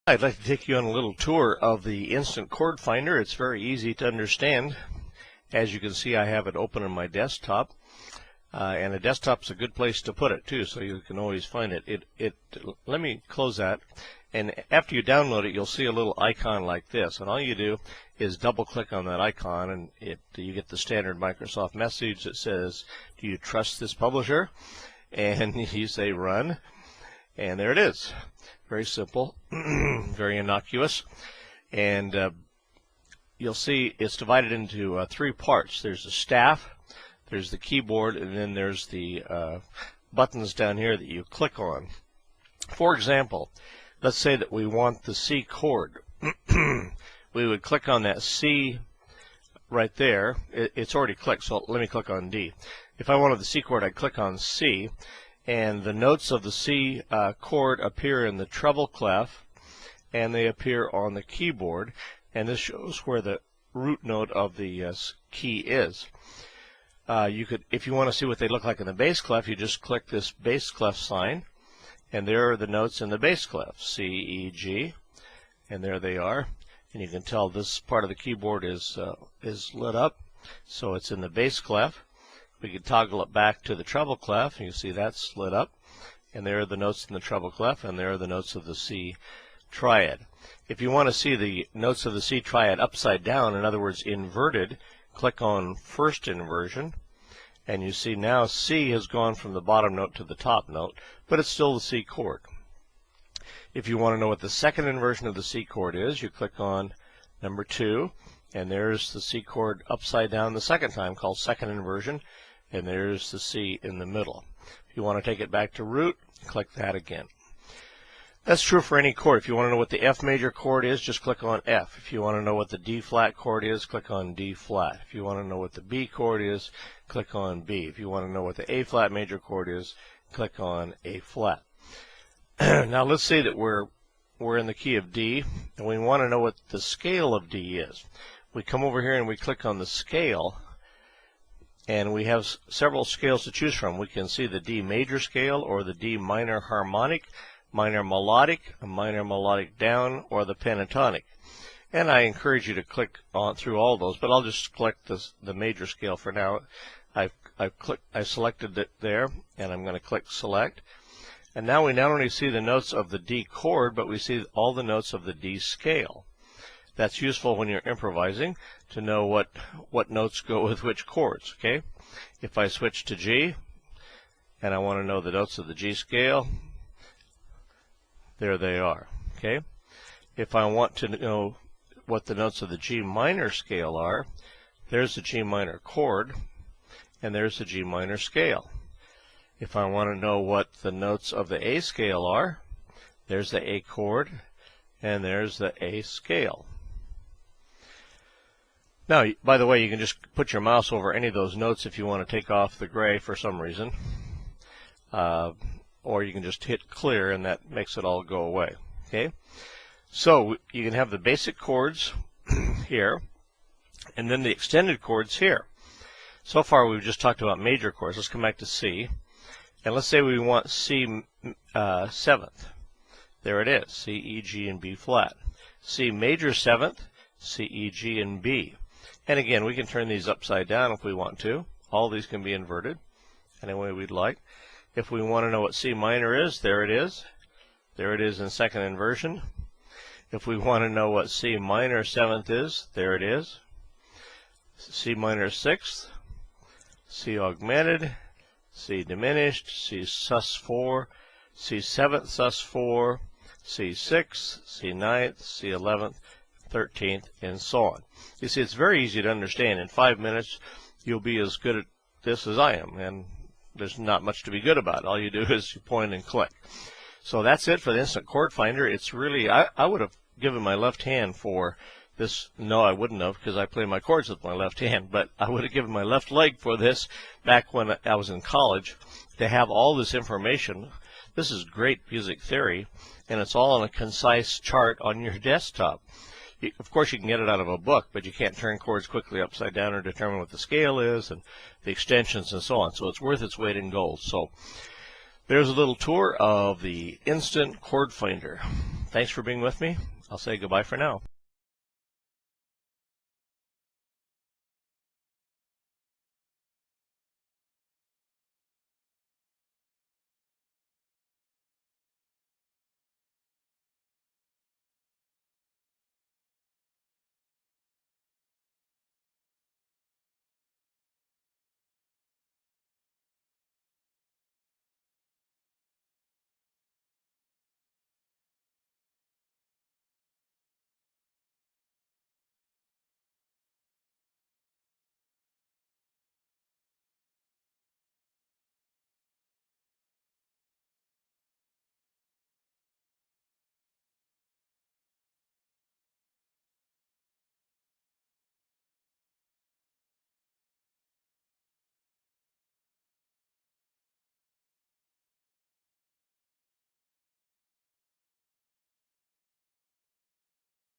I'd like to take you on a little tour of the Instant Chord Finder. It's very easy to understand. As you can see, I have it open on my desktop, and a desktop's a good place to put it too, so you can always find it. Let me close that, and after you download it, you'll see a little icon like this, and all you do is double-click on that icon, and you get the standard Microsoft message that says, "Do you trust this publisher?" And you say "Run," and there it is. Very simple, very innocuous, and you'll see it's divided into three parts. There's the staff, there's the keyboard, and then there's the buttons down here that you click on. For example, let's say that we want the C chord. We would click on that C right there. It's already clicked, so let me click on D. If I wanted the C chord, I'd click on C, and the notes of the C chord appear in the treble clef, and they appear on the keyboard, and this shows where the root note of the key is. If you want to see what they look like in the bass clef, you just click this bass clef sign, and there are the notes in the bass clef, C, E, G, and there they are. And you can tell this part of the keyboard is lit up, so it's in the bass clef. We can toggle it back to the treble clef, and you see that's lit up, and there are the notes in the treble clef, and there are the notes of the C triad. If you want to see the notes of the C triad upside down, in other words inverted, click on first inversion, and you see now C has gone from the bottom note to the top note, but it's still the C chord. If you want to know what the second inversion of the C chord is, you click on number 2, and there's the C chord upside down the second time, called second inversion, and there's the C in the middle. If you want to take it back to root, click that again. That's true for any chord. If you want to know what the F major chord is, just click on F. If you want to know what the D flat chord is, click on D flat. If you want to know what the B chord is, click on B. If you want to know what the A flat major chord is, click on A flat. Now let's say that we're in the key of D, and we want to know what the scale of D is. We come over here and we click on the scale, and we have several scales to choose from. We can see the D major scale, or the D minor harmonic, minor melodic, a minor melodic down, or the pentatonic. And I encourage you to click on through all those, but I'll just click the major scale for now. I've selected it there, and I'm going to click select. And now we not only see the notes of the D chord, but we see all the notes of the D scale. That's useful when you're improvising to know what notes go with which chords. Okay, if I switch to G, and I want to know the notes of the G scale, there they are. Okay, if I want to know what the notes of the G minor scale are, there's the G minor chord, and there's the G minor scale. If I want to know what the notes of the A scale are, there's the A chord, and there's the A scale. Now, by the way, you can just put your mouse over any of those notes if you want to take off the gray for some reason. Or you can just hit clear, and that makes it all go away. Okay? So you can have the basic chords here, and then the extended chords here. So far we've just talked about major chords. Let's come back to C. And let's say we want C 7th. There it is, C, E, G, and B flat. C major 7th, C, E, G, and B. And again, we can turn these upside down if we want to. All these can be inverted any way we'd like. If we want to know what C minor is, there it is. There it is in second inversion. If we want to know what C minor 7th is, there it is. C minor 6th, C augmented, C diminished, C sus4, C 7th sus4, C 6th, C 9th, C 11th, 13th, and so on. You see, it's very easy to understand. In 5 minutes, you'll be as good at this as I am, and there's not much to be good about. All you do is you point and click. So that's it for the Instant Chord Finder. It's really, I would have given my left hand for this. No, I wouldn't have, because I play my chords with my left hand, but I would have given my left leg for this back when I was in college to have all this information. This is great music theory, and it's all on a concise chart on your desktop. Of course, you can get it out of a book, but you can't turn chords quickly upside down or determine what the scale is and the extensions and so on. So it's worth its weight in gold. So There's a little tour of the Instant Chord Finder. Thanks for being with me. I'll say goodbye for now.